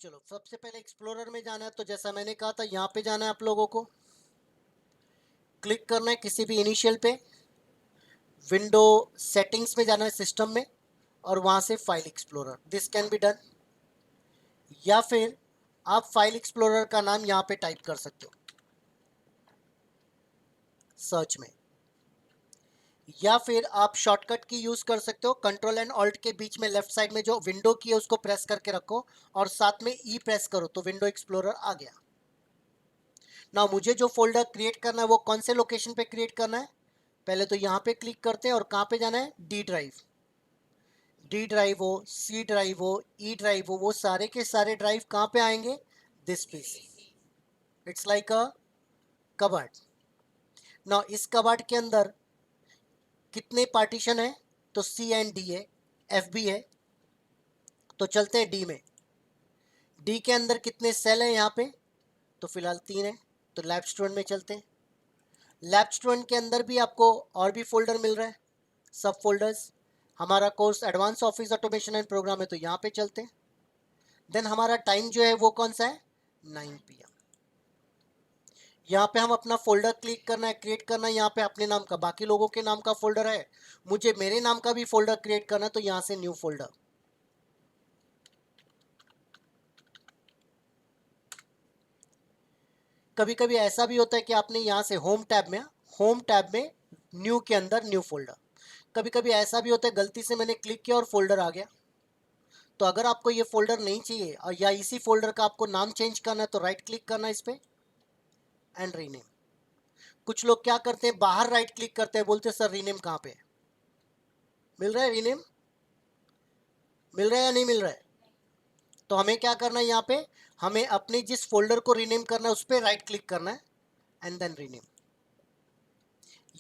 चलो सबसे पहले एक्सप्लोरर में जाना है, तो जैसा मैंने कहा था यहाँ पे जाना है, आप लोगों को क्लिक करना है किसी भी इनिशियल पे, विंडो सेटिंग्स में जाना है सिस्टम में, और वहाँ से file explorer, this can be done. या फिर आप फाइल एक्सप्लोरर का नाम यहाँ पे टाइप कर सकते हो सर्च में, या फिर आप शॉर्टकट की यूज़ कर सकते हो, कंट्रोल एंड ऑल्ट के बीच में लेफ्ट साइड में जो विंडो की है उसको प्रेस करके रखो और साथ में ई प्रेस करो तो विंडो एक्सप्लोरर आ गया। ना मुझे जो फोल्डर क्रिएट करना है वो कौन से लोकेशन पे क्रिएट करना है, पहले तो यहाँ पे क्लिक करते हैं और कहाँ पे जाना है, डी ड्राइव। डी ड्राइव हो, सी ड्राइव हो, ई ड्राइव हो, वो सारे के सारे ड्राइव कहाँ पे आएंगे, this PC. It's like a cupboard. ना इस कबर्ड के अंदर कितने पार्टीशन है, तो सी एंड डी है, एफ बी है, तो चलते हैं डी में। डी के अंदर कितने सेल हैं यहाँ पे, तो फिलहाल 3 है, तो लैब स्टूडेंट में चलते हैं। लैब स्टूडेंट के अंदर भी आपको और भी फोल्डर मिल रहा है, सब फोल्डर्स। हमारा course advance office automation and program है, तो यहाँ पे चलते हैं। देन हमारा टाइम जो है वो कौन सा है, 9 PM। यहाँ पे हम अपना फोल्डर क्लिक करना है, क्रिएट करना है, यहाँ पे अपने नाम का, बाकी लोगों के नाम का फोल्डर है, मुझे मेरे नाम का भी फोल्डर क्रिएट करना है, तो यहाँ से न्यू फोल्डर। कभी कभी ऐसा भी होता है कि आपने यहाँ से होम टैब में न्यू के अंदर न्यू फोल्डर। कभी कभी ऐसा भी होता है गलती से मैंने क्लिक किया और फोल्डर आ गया, तो अगर आपको ये फोल्डर नहीं चाहिए और या इसी फोल्डर का आपको नाम चेंज करना है, तो राइट क्लिक करना है इस पर एंड रीनेम। कुछ लोग क्या करते हैं, बाहर राइट क्लिक करते हैं, बोलते हैं सर रीनेम कहाँ पे है, मिल रहा है रीनेम, मिल रहा है या नहीं मिल रहा है। तो हमें क्या करना है, यहाँ पे हमें अपने जिस फोल्डर को रीनेम करना है उस पर राइट क्लिक करना है एंड देन रीनेम।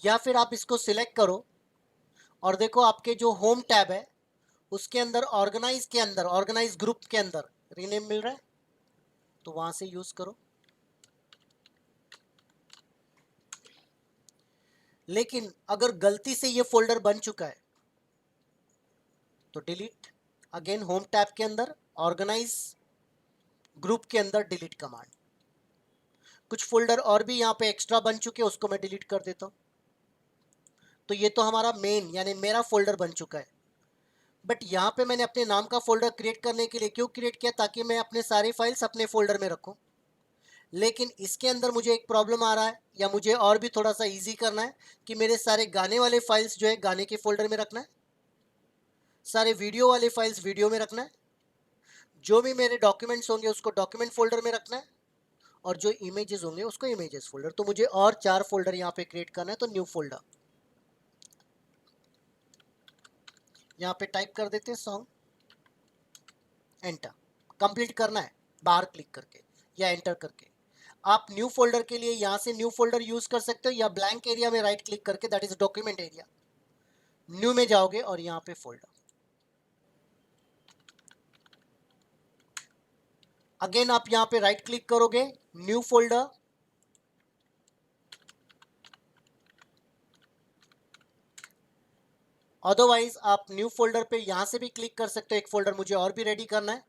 या फिर आप इसको सिलेक्ट करो और देखो आपके जो होम टैब है उसके अंदर ऑर्गेनाइज के अंदर, ऑर्गेनाइज ग्रुप के अंदर रीनेम मिल रहा है, तो वहां से यूज करो। लेकिन अगर गलती से ये फोल्डर बन चुका है तो डिलीट, अगेन होम टैब के अंदर ऑर्गेनाइज ग्रुप के अंदर डिलीट कमांड। कुछ फोल्डर और भी यहाँ पे एक्स्ट्रा बन चुके हैं, उसको मैं डिलीट कर देता हूँ। तो ये तो हमारा मेन यानी मेरा फोल्डर बन चुका है। बट यहाँ पे मैंने अपने नाम का फोल्डर क्रिएट करने के लिए क्यों क्रिएट किया, ताकि मैं अपने सारी फाइल्स अपने फोल्डर में रखूँ। लेकिन इसके अंदर मुझे एक प्रॉब्लम आ रहा है, या मुझे और भी थोड़ा सा इजी करना है कि मेरे सारे गाने वाले फाइल्स जो है गाने के फोल्डर में रखना है, सारे वीडियो वाले फाइल्स वीडियो में रखना है, जो भी मेरे डॉक्यूमेंट्स होंगे उसको डॉक्यूमेंट फोल्डर में रखना है, और जो इमेजेस होंगे उसको इमेजेस फोल्डर। तो मुझे और 4 फोल्डर यहाँ पे क्रिएट करना है, तो न्यू फोल्डर यहाँ पे टाइप कर देते हैं सॉन्ग, एंटर। कंप्लीट करना है बाहर क्लिक करके या एंटर करके। आप न्यू फोल्डर के लिए यहाँ से न्यू फोल्डर यूज कर सकते हो, या ब्लैंक एरिया में राइट क्लिक करके, that is document area, new में जाओगे और यहाँ पे फोल्डर। अगेन आप यहाँ पे राइट क्लिक करोगे, न्यू फोल्डर, अदरवाइज आप न्यू फोल्डर पे यहाँ से भी क्लिक कर सकते हो। एक फोल्डर मुझे और भी रेडी करना है,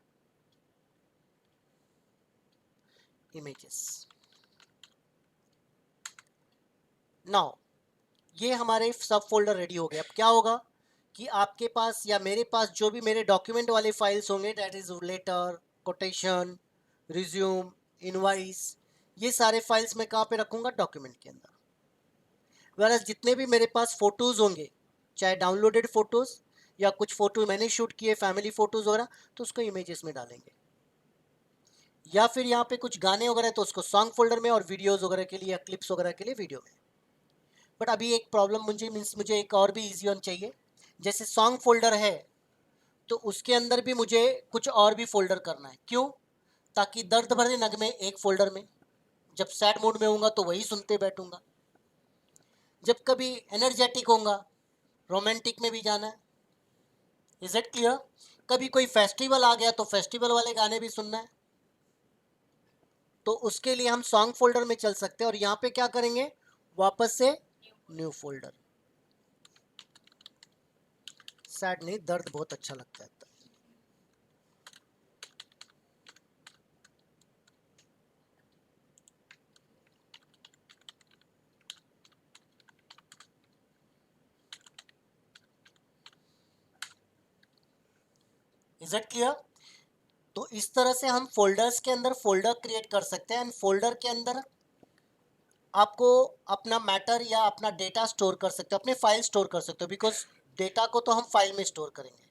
इमेजेस। नाउ ये हमारे सब फोल्डर रेडी हो गए। अब क्या होगा कि आपके पास या मेरे पास जो भी मेरे डॉक्यूमेंट वाले फाइल्स होंगे, that is letter, quotation, resume, invoice, ये सारे फाइल्स मैं कहाँ पे रखूंगा, डॉक्यूमेंट के अंदर। वरस जितने भी मेरे पास फोटोज़ होंगे, चाहे डाउनलोडेड फोटोज़ या कुछ फोटो मैंने शूट किए फैमिली फोटोज़ वगैरह, तो उसको इमेजेस में डालेंगे। या फिर यहाँ पे कुछ गाने वगैरह तो उसको सॉन्ग फोल्डर में, और वीडियोज़ वगैरह के लिए या क्लिप्स वगैरह के लिए वीडियो में। बट अभी एक प्रॉब्लम मुझे मीन्स मुझे एक और भी ईजी वन चाहिए। जैसे सॉन्ग फोल्डर है तो उसके अंदर भी मुझे कुछ और भी फोल्डर करना है। क्यों, ताकि दर्द भरे नगमे एक फोल्डर में, जब सैड मूड में होऊंगा तो वही सुनते बैठूंगा, जब कभी एनर्जेटिक होऊंगा रोमांटिक में भी जाना है। Is it clear. कभी कोई फेस्टिवल आ गया तो फेस्टिवल वाले गाने भी सुनना है, तो उसके लिए हम सॉन्ग फोल्डर में चल सकते हैं। और यहाँ पे क्या करेंगे, वापस से न्यू फोल्डर। सैड नहीं, दर्द बहुत अच्छा लगता है। Is it clear? तो इस तरह से हम फोल्डर्स के अंदर फोल्डर क्रिएट कर सकते हैं एंड फोल्डर के अंदर आपको अपना मैटर या अपना डेटा स्टोर कर सकते हो, अपने फाइल स्टोर कर सकते हो, बिकॉज डेटा को तो हम फाइल में स्टोर करेंगे,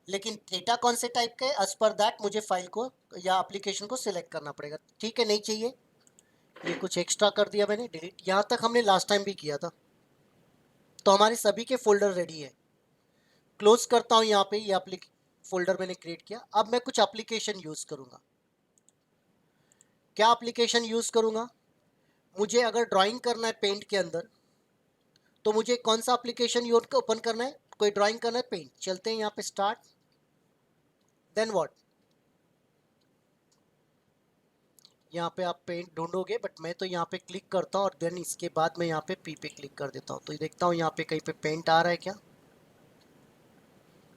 लेकिन डेटा कौन से टाइप का है एज पर दैट मुझे फाइल को या एप्लीकेशन को सिलेक्ट करना पड़ेगा। ठीक है, नहीं चाहिए, ये कुछ एक्स्ट्रा कर दिया मैंने, डिलीट। यहाँ तक हमने लास्ट टाइम भी किया था। तो हमारे सभी के फोल्डर रेडी है। क्लोज करता हूँ यहाँ पे, ये फोल्डर मैंने क्रिएट किया। अब मैं कुछ एप्लीकेशन यूज करूंगा। क्या एप्लीकेशन यूज करूंगा? मुझे अगर ड्राइंग करना है पेंट के अंदर, तो मुझे कौन सा एप्लीकेशन यूज ओपन करना है? कोई ड्राइंग करना है पेंट, चलते हैं यहाँ पे स्टार्ट, देन व्हाट, यहाँ पे आप पेंट ढूंढोगे, बट मैं तो यहाँ पे क्लिक करता हूँ और देन इसके बाद मैं यहाँ पे पी पे क्लिक कर देता हूँ। तो देखता हूँ यहाँ पे कहीं पे पेंट आ रहा है क्या,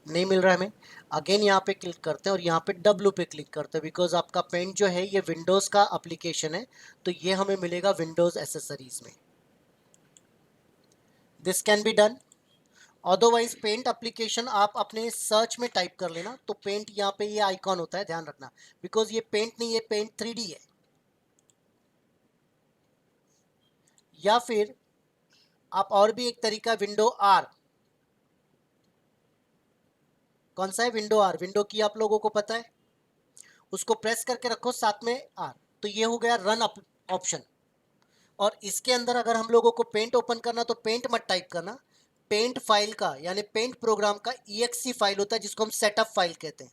नहीं मिल रहा है। हमें अगेन यहाँ पे क्लिक करते हैं और यहाँ पे डब्लू पे क्लिक करते हैं, बिकॉज आपका पेंट जो है ये विंडोज़ का एप्लीकेशन है, तो ये हमें मिलेगा विंडोज़ एसेसरीज में। This can be done. Otherwise paint application आप अपने सर्च में टाइप कर लेना, तो पेंट यहाँ पे ये आइकॉन होता है, ध्यान रखना, बिकॉज ये पेंट नहीं है, पेंट 3D है। या फिर आप और भी एक तरीका, विंडो आर। कौन सा है? Window are. विंडो की आप लोगों को पता है, उसको प्रेस करके रखो, साथ में आर, तो ये हो गया रन ऑप्शन। और इसके अंदर अगर हम लोगों को पेंट ओपन करना, तो पेंट मत टाइप करना, पेंट फाइल का यानी पेंट प्रोग्राम का EXE फाइल होता है, जिसको हम सेटअप फाइल कहते हैं।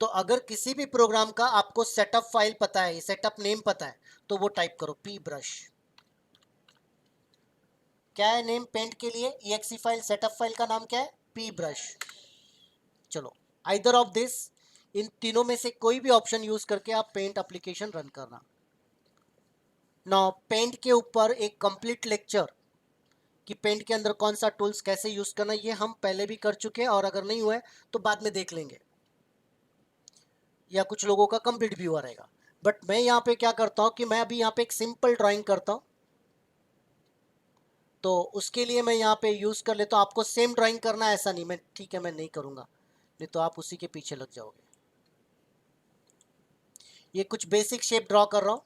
तो अगर किसी भी प्रोग्राम का आपको सेटअप फाइल पता है, सेटअप नेम पता है, तो वो टाइप करो पी ब्रश। क्या है नेम पेंट के लिए? EXE फाइल, सेटअप फाइल का नाम क्या है? P brush. चलो, आइदर ऑफ दिस, इन तीनों में से कोई भी ऑप्शन यूज करके आप पेंट एप्लीकेशन रन करना। नाउ पेंट के ऊपर एक कंप्लीट लेक्चर कि पेंट के अंदर कौन सा टूल्स कैसे यूज करना, ये हम पहले भी कर चुके हैं, और अगर नहीं हुआ है तो बाद में देख लेंगे, या कुछ लोगों का कंप्लीट भी हुआ रहेगा। बट मैं यहाँ पे क्या करता हूँ कि मैं अभी यहाँ पे एक सिंपल ड्राइंग करता हूँ, तो उसके लिए मैं यहाँ पे यूज कर लेता हूँ। आपको सेम ड्राइंग करना है ऐसा नहीं, मैं ठीक है मैं नहीं करूँगा, नहीं तो आप उसी के पीछे लग जाओगे। ये कुछ बेसिक शेप ड्रॉ कर रहा हूँ,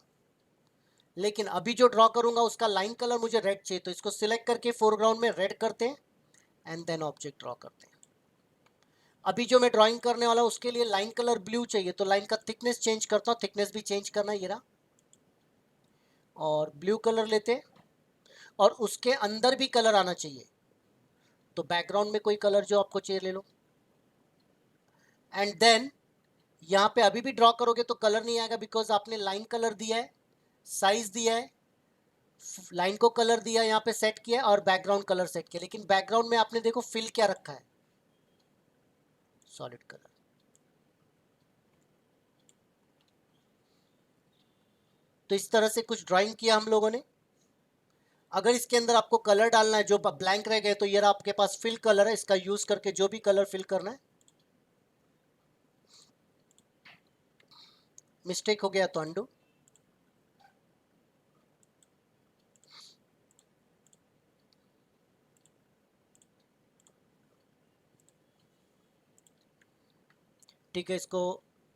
लेकिन अभी जो ड्रॉ करूंगा उसका लाइन कलर मुझे रेड चाहिए, तो इसको सिलेक्ट करके फोरग्राउंड में रेड करते हैं एंड देन ऑब्जेक्ट ड्रॉ करते हैं। अभी जो मैं ड्राइंग करने वाला हूँ उसके लिए लाइन कलर ब्लू चाहिए, तो लाइन का थिकनेस चेंज करता हूँ, थिकनेस भी चेंज करना है ये रहा, और ब्लू कलर लेते हैं, और उसके अंदर भी कलर आना चाहिए, तो बैकग्राउंड में कोई कलर जो आपको चाहिए ले लो। एंड देन यहाँ पे अभी भी ड्रॉ करोगे तो कलर नहीं आएगा, बिकॉज आपने लाइन कलर दिया है, साइज दिया है, लाइन को कलर दिया, यहाँ पे सेट किया और बैकग्राउंड कलर सेट किया, लेकिन बैकग्राउंड में आपने देखो फिल क्या रखा है, सॉलिड कलर। तो इस तरह से कुछ ड्राइंग किया हम लोगों ने। अगर इसके अंदर आपको कलर डालना है जो ब्लैंक रह गए, तो ये आपके पास फिल कलर है, इसका यूज करके जो भी कलर फिल करना है। मिस्टेक हो गया तो अंडू। ठीक है, इसको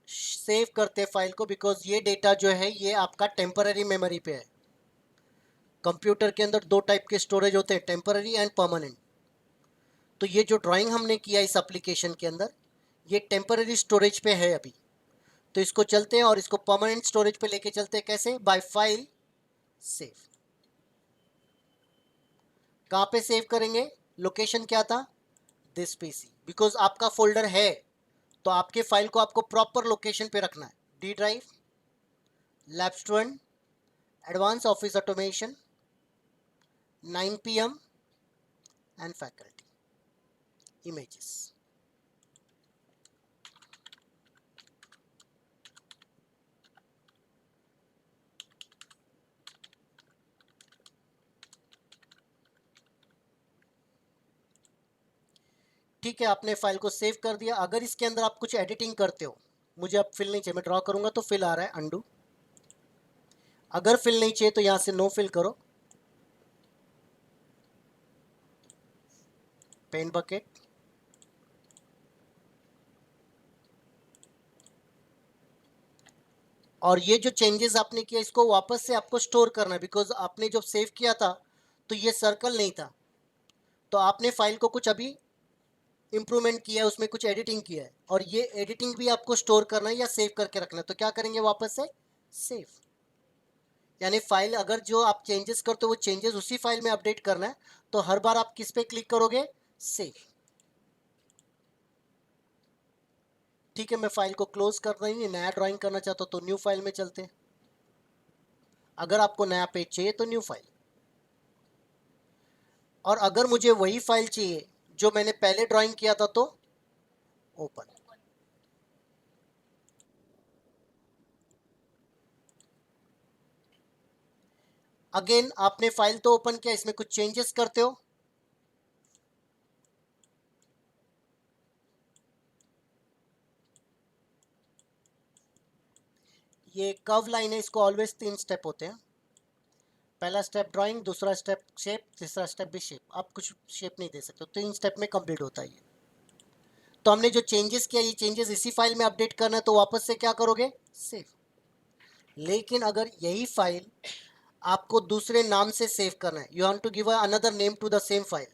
सेव करते हैं फाइल को, बिकॉज ये डेटा जो है ये आपका टेम्पररी मेमोरी पे है। कंप्यूटर के अंदर दो टाइप के स्टोरेज होते हैं, टेम्पररी एंड परमानेंट। तो ये जो ड्राइंग हमने किया इस एप्लीकेशन के अंदर, ये टेम्पररी स्टोरेज पे है अभी, तो इसको चलते हैं और इसको परमानेंट स्टोरेज पे लेके चलते हैं। कैसे? By file save. कहाँ पे सेव करेंगे? लोकेशन क्या था? दिस पीसी, बिकॉज आपका फोल्डर है, तो आपके फाइल को आपको प्रॉपर लोकेशन पे रखना है। D drive, lab student, advance office automation, 9 PM and faculty, images. ठीक है, आपने फाइल को सेव कर दिया। अगर इसके अंदर आप कुछ एडिटिंग करते हो, मुझे अब फिल नहीं चाहिए, मैं ड्रॉ करूंगा तो फिल आ रहा है, अंडू। अगर फिल नहीं चाहिए तो यहाँ से नो फिल करो, पेंट बकेट, और ये जो चेंजेस आपने किया इसको वापस से आपको स्टोर करना है, बिकॉज आपने जब सेव किया था तो ये सर्कल नहीं था, तो आपने फाइल को कुछ अभी इम्प्रूवमेंट किया है, उसमें कुछ एडिटिंग किया है, और ये एडिटिंग भी आपको स्टोर करना है या सेव करके रखना है। तो क्या करेंगे वापस से सेव, यानी फाइल अगर जो आप चेंजेस करते हो वो चेंजेस उसी फाइल में अपडेट करना है, तो हर बार आप किस पे क्लिक करोगे, सेव। ठीक है, मैं फाइल को क्लोज कर रही हूँ, नया ड्राइंग करना चाहता हूँ तो न्यू फाइल में चलते हैं। अगर आपको नया पेज चाहिए तो न्यू फाइल, और अगर मुझे वही फाइल चाहिए जो मैंने पहले ड्राइंग किया था तो ओपन। अगेन आपने फाइल तो ओपन किया, इसमें कुछ चेंजेस करते हो, ये कर्व लाइन है, इसको ऑलवेज 3 स्टेप होते हैं। पहला स्टेप ड्राइंग, दूसरा स्टेप शेप, तीसरा स्टेप भी शेप। आप कुछ शेप नहीं दे सकते, 3 स्टेप में कंप्लीट होता है ये। तो हमने जो चेंजेस किया ये चेंजेस इसी फाइल में अपडेट करना है, तो वापस से क्या करोगे, सेव। लेकिन अगर यही फाइल आपको दूसरे नाम से सेव करना है, you want to give another name to the same file,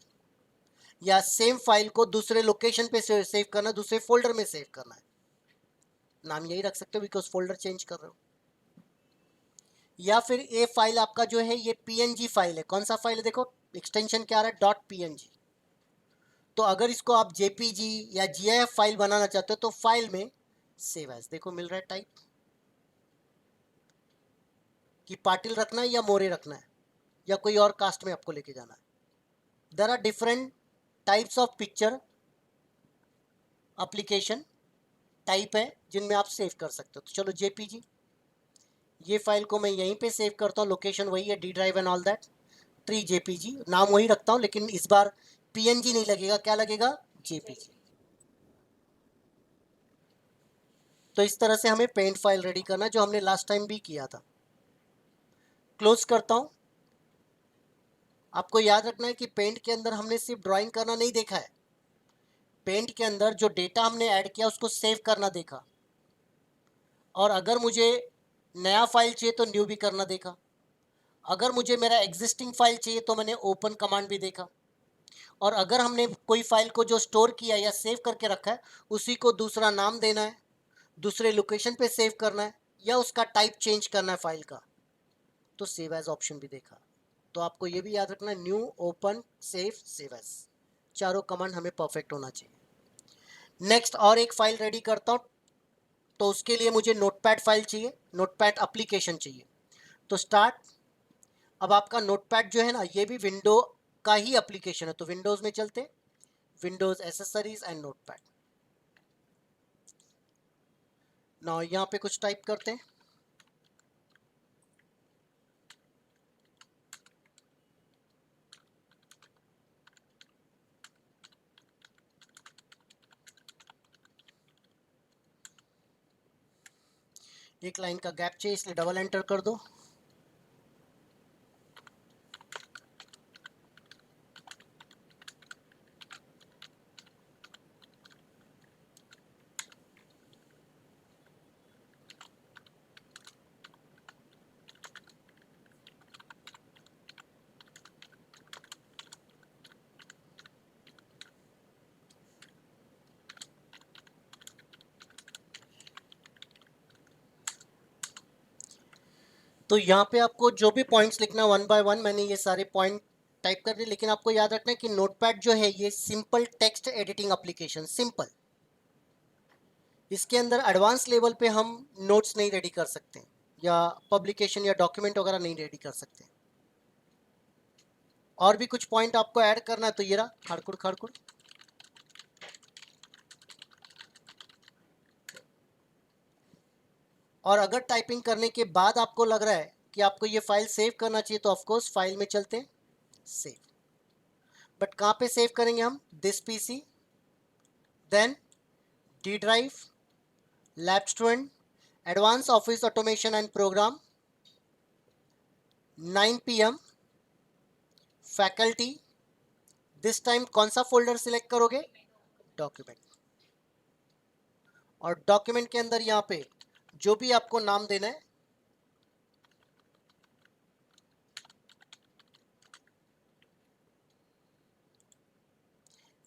या सेम फाइल को दूसरे लोकेशन पे सेव करना है, दूसरे फोल्डर में सेव करना है, नाम यही रख सकते हो बिकॉज फोल्डर चेंज कर रहे हो। या फिर ये फाइल आपका जो है ये पीएनजी फाइल है, कौन सा फाइल है देखो, एक्सटेंशन क्या आ रहा है, डॉट पीएनजी। तो अगर इसको आप जेपीजी या जीआईएफ फाइल बनाना चाहते हो तो फाइल में सेव एज देखो मिल रहा है टाइप, कि पाटिल रखना है या मोरे रखना है या कोई और कास्ट में आपको लेके जाना है। There are different types of picture application type है जिनमें आप सेव कर सकते हो। तो चलो जेपीजी, ये फाइल को मैं यहीं पे सेव करता हूँ, लोकेशन वही है, D drive and all that, tree JPG, नाम वही रखता हूँ, लेकिन इस बार पीएनजी नहीं लगेगा, क्या लगेगा, जेपीजी। तो इस तरह से हमें पेंट फाइल रेडी करना है, जो हमने लास्ट टाइम भी किया था। क्लोज करता हूँ। आपको याद रखना है कि पेंट के अंदर हमने सिर्फ ड्राइंग करना नहीं देखा है, पेंट के अंदर जो डेटा हमने ऐड किया उसको सेव करना देखा, और अगर मुझे नया फाइल चाहिए तो न्यू भी करना देखा, अगर मुझे मेरा एग्जिस्टिंग फाइल चाहिए तो मैंने ओपन कमांड भी देखा, और अगर हमने कोई फाइल को जो स्टोर किया या सेव करके रखा है उसी को दूसरा नाम देना है, दूसरे लोकेशन पे सेव करना है, या उसका टाइप चेंज करना है फाइल का, तो सेव एज ऑप्शन भी देखा। तो आपको ये भी याद रखना है, new, open, save, save as, चारों कमांड हमें परफेक्ट होना चाहिए। नेक्स्ट और एक फाइल रेडी करता हूँ, तो उसके लिए मुझे नोटपैड फाइल चाहिए, नोटपैड एप्लीकेशन चाहिए। तो स्टार्ट, अब आपका नोटपैड जो है ना ये भी विंडो का ही एप्लीकेशन है, तो विंडोज में चलते, Windows accessories and notepad. Now यहाँ पे कुछ टाइप करते हैं, एक लाइन का गैप चाहिए इसलिए डबल एंटर कर दो। तो यहाँ पे आपको जो भी पॉइंट्स लिखना वन बाय वन, मैंने ये सारे पॉइंट टाइप कर दिए, लेकिन आपको याद रखना है कि नोटपैड जो है ये simple text editing application, simple, इसके अंदर एडवांस लेवल पे हम नोट्स नहीं रेडी कर सकते, या पब्लिकेशन या डॉक्यूमेंट वगैरह नहीं रेडी कर सकते। और भी कुछ पॉइंट आपको ऐड करना है तो ये रहा, खाड़कुड़ खाड़कुड़। और अगर टाइपिंग करने के बाद आपको लग रहा है कि आपको ये फाइल सेव करना चाहिए तो ऑफकोर्स फाइल में चलते हैं, सेव। बट कहाँ पे सेव करेंगे हम, this PC, then D drive, lab student, advance office automation and program, 9 PM, faculty. This time कौन सा फोल्डर सिलेक्ट करोगे, डॉक्यूमेंट, और डॉक्यूमेंट के अंदर यहाँ पे जो भी आपको नाम देना है,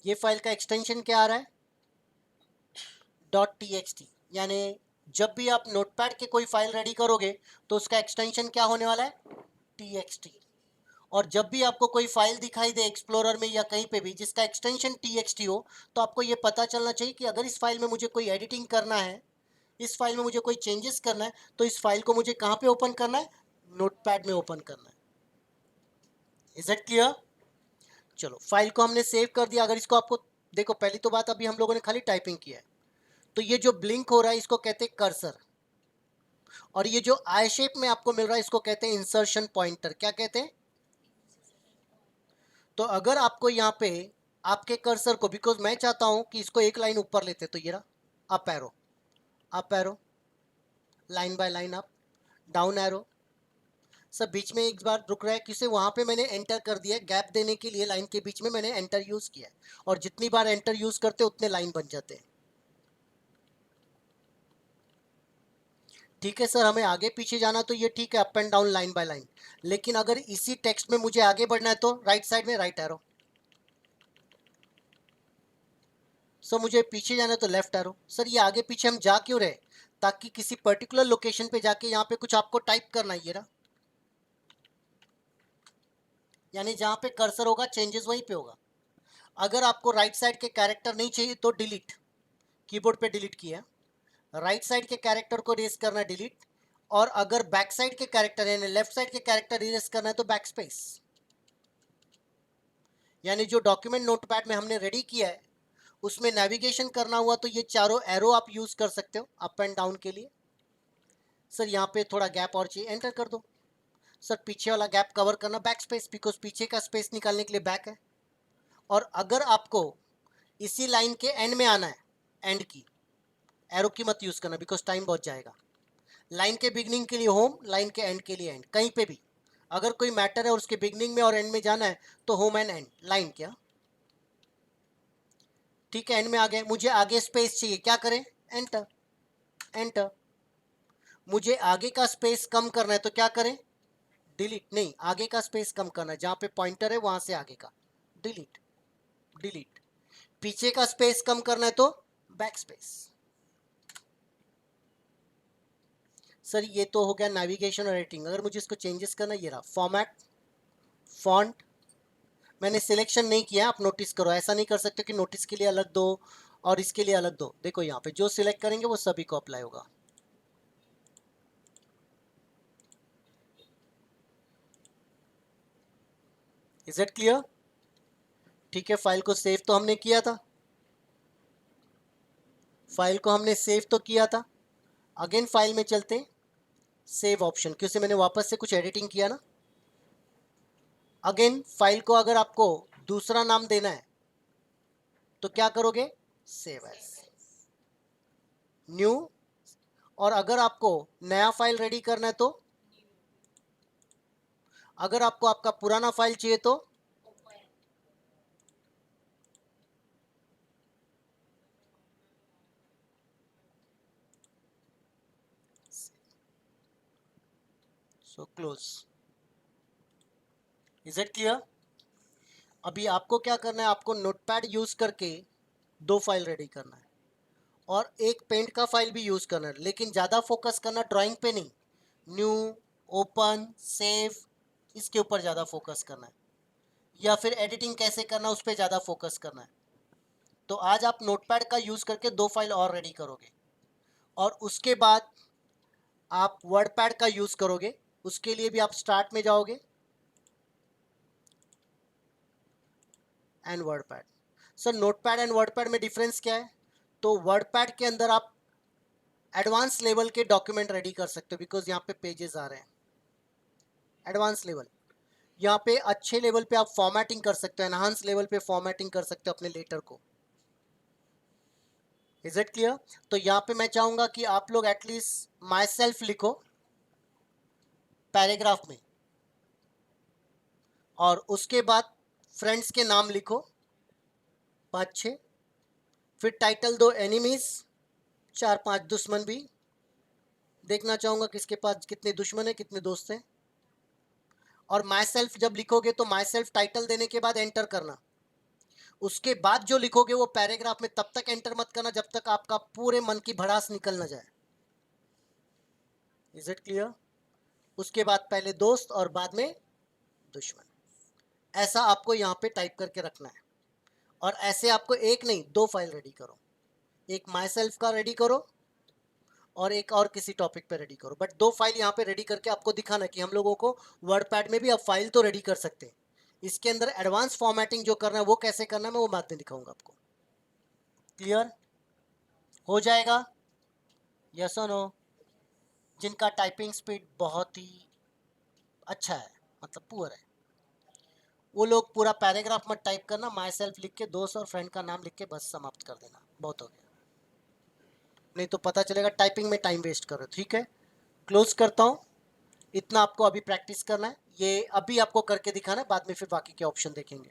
ये फाइल का एक्सटेंशन क्या आ रहा है, .txt। यानी जब भी आप नोटपैड के कोई फाइल रेडी करोगे तो उसका एक्सटेंशन क्या होने वाला है, txt। और जब भी आपको कोई फाइल दिखाई दे एक्सप्लोरर में या कहीं पे भी जिसका एक्सटेंशन txt हो, तो आपको ये पता चलना चाहिए कि अगर इस फाइल में मुझे कोई एडिटिंग करना है, इस फाइल में मुझे कोई चेंजेस करना है, तो इस फाइल को मुझे कहाँ पे ओपन करना है, नोटपैड में ओपन करना है। Is it clear? चलो, फाइल को हमने सेव कर दिया। अगर इसको आपको देखो, पहली तो बात, अभी हम लोगों ने खाली टाइपिंग किया है, तो ये जो ब्लिंक हो रहा है इसको कहते हैं कर्सर, और ये जो आई शेप में आपको मिल रहा है इसको कहते हैं इंसर्शन पॉइंटर। क्या कहते हैं? तो अगर आपको यहाँ पे आपके कर्सर को, बिकॉज मैं चाहता हूं कि इसको एक लाइन ऊपर लेते, तो ये रहा up arrow, up arrow, line by line up, down arrow. सब बीच में एक बार रुक रहा है, किसे वहां पे मैंने एंटर कर दिया है, गैप देने के लिए लाइन के बीच में मैंने एंटर यूज किया है, और जितनी बार एंटर यूज करते उतने लाइन बन जाते हैं। ठीक है सर, हमें आगे पीछे जाना तो ये ठीक है, up and down line by line, लेकिन अगर इसी टेक्स्ट में मुझे आगे बढ़ना है तो राइट साइड में राइट एरो। सर मुझे पीछे जाना है तो लेफ्ट एरो। सर ये आगे पीछे हम जा क्यों रहे? ताकि किसी पर्टिकुलर लोकेशन पे जाके यहाँ पे कुछ आपको टाइप करना है, ये रहा, यानी जहाँ पे कर्सर होगा चेंजेस वहीं पे होगा। अगर आपको राइट साइड के कैरेक्टर नहीं चाहिए तो डिलीट, कीबोर्ड पे डिलीट किया, राइट साइड के कैरेक्टर को इरेज करना है, डिलीट। और अगर बैक साइड के कैरेक्टर यानी लेफ्ट साइड के कैरेक्टर इरेज करना है तो बैक स्पेस। यानी जो डॉक्यूमेंट नोटपैड में हमने रेडी किया है उसमें नेविगेशन करना हुआ तो ये चारों एरो आप यूज कर सकते हो अप एंड डाउन के लिए। सर यहाँ पे थोड़ा गैप और चाहिए, एंटर कर दो। सर पीछे वाला गैप कवर करना, बैक स्पेस, बिकॉज पीछे का स्पेस निकालने के लिए बैक है। और अगर आपको इसी लाइन के एंड में आना है, एंड की एरो की मत यूज करना बिकॉज टाइम बहुत जाएगा। लाइन के बिगनिंग के लिए होम, लाइन के एंड के लिए एंड, कहीं पे भी अगर कोई मैटर है और उसके बिगनिंग में और एंड में जाना है तो होम एंड एंड, लाइन क्या। ठीक है, एंड में आ गए, मुझे आगे स्पेस चाहिए, क्या करें, एंटर, एंटर। मुझे आगे का स्पेस कम करना है तो क्या करें, डिलीट, नहीं आगे का स्पेस कम करना है, जहां पे पॉइंटर है वहां से आगे का, डिलीट, डिलीट। पीछे का स्पेस कम करना है तो बैक स्पेस। सर ये तो हो गया नेविगेशन और एडिटिंग। अगर मुझे इसको चेंजेस करना, ये रहा फॉर्मेट, फॉन्ट, मैंने सिलेक्शन नहीं किया, आप नोटिस करो, ऐसा नहीं कर सकते कि नोटिस के लिए अलग दो और इसके लिए अलग दो। देखो यहाँ पे जो सिलेक्ट करेंगे वो सभी को अप्लाई होगा। Is it clear? ठीक है, फाइल को सेव तो हमने किया था, फाइल को हमने सेव तो किया था। अगेन फाइल में चलते हैं, सेव ऑप्शन, क्योंकि मैंने वापस से कुछ एडिटिंग किया ना। अगेन फाइल को अगर आपको दूसरा नाम देना है तो क्या करोगे, सेव एज, न्यू। और अगर आपको नया फाइल रेडी करना है तो, अगर आपको आपका पुराना फाइल चाहिए तो so close. Is it clear? अभी आपको क्या करना है, आपको नोटपैड यूज करके दो फाइल रेडी करना है और एक पेंट का फाइल भी यूज करना है, लेकिन ज्यादा फोकस करना ड्राइंग पे नहीं, न्यू, ओपन, सेव, इसके ऊपर ज्यादा फोकस करना है, या फिर एडिटिंग कैसे करना उस पर ज्यादा फोकस करना है। तो आज आप नोटपैड का यूज करके दो फाइल और रेडी करोगे, और उसके बाद आप वर्डपैड का यूज करोगे। उसके लिए भी आप स्टार्ट में जाओगे and WordPad. Sir notepad and WordPad में डिफरेंस क्या है? तो वर्डपैड के अंदर आप एडवांस लेवल के डॉक्यूमेंट रेडी कर सकते हो, बिकॉज यहाँ पे पेजेस आ रहे हैं एडवांस लेवल। यहाँ पे अच्छे लेवल पे आप फॉर्मेटिंग कर सकते हो, एनहांस लेवल पे फॉर्मेटिंग कर सकते हो अपने लेटर को। Is it clear? तो यहाँ पे मैं चाहूंगा कि आप लोग एटलीस्ट माई सेल्फ लिखो पैराग्राफ में, और उसके बाद फ्रेंड्स के नाम लिखो 5-6, फिर टाइटल दो एनिमीज, 4-5 दुश्मन भी, देखना चाहूँगा किसके पास कितने दुश्मन है, कितने दोस्त हैं। और माई सेल्फ जब लिखोगे तो माई सेल्फ टाइटल देने के बाद एंटर करना। उसके बाद जो लिखोगे वो पैराग्राफ में तब तक एंटर मत करना जब तक आपका पूरे मन की भड़ास निकल ना जाए। Is it clear? उसके बाद पहले दोस्त और बाद में दुश्मन, ऐसा आपको यहाँ पे टाइप करके रखना है। और ऐसे आपको एक नहीं 2 फाइल रेडी करो, एक माई सेल्फ का रेडी करो और एक और किसी टॉपिक पे रेडी करो, बट 2 फाइल यहाँ पे रेडी करके आपको दिखाना कि हम लोगों को वर्ड पैड में भी अब फाइल तो रेडी कर सकते हैं। इसके अंदर एडवांस फॉर्मेटिंग जो करना है वो कैसे करना है मैं वो बाद में दिखाऊंगा आपको। क्लियर हो जाएगा? यस और नो? जिनका टाइपिंग स्पीड बहुत ही अच्छा है, मतलब पुअर है, वो लोग पूरा पैराग्राफ मत टाइप करना, माई सेल्फ लिख के दोस्त और फ्रेंड का नाम लिख के बस समाप्त कर देना, बहुत हो गया। नहीं तो पता चलेगा टाइपिंग में टाइम वेस्ट कर रहे हो। ठीक है, क्लोज करता हूँ। इतना आपको अभी प्रैक्टिस करना है, ये अभी आपको करके दिखाना है, बाद में फिर बाकी के ऑप्शन देखेंगे।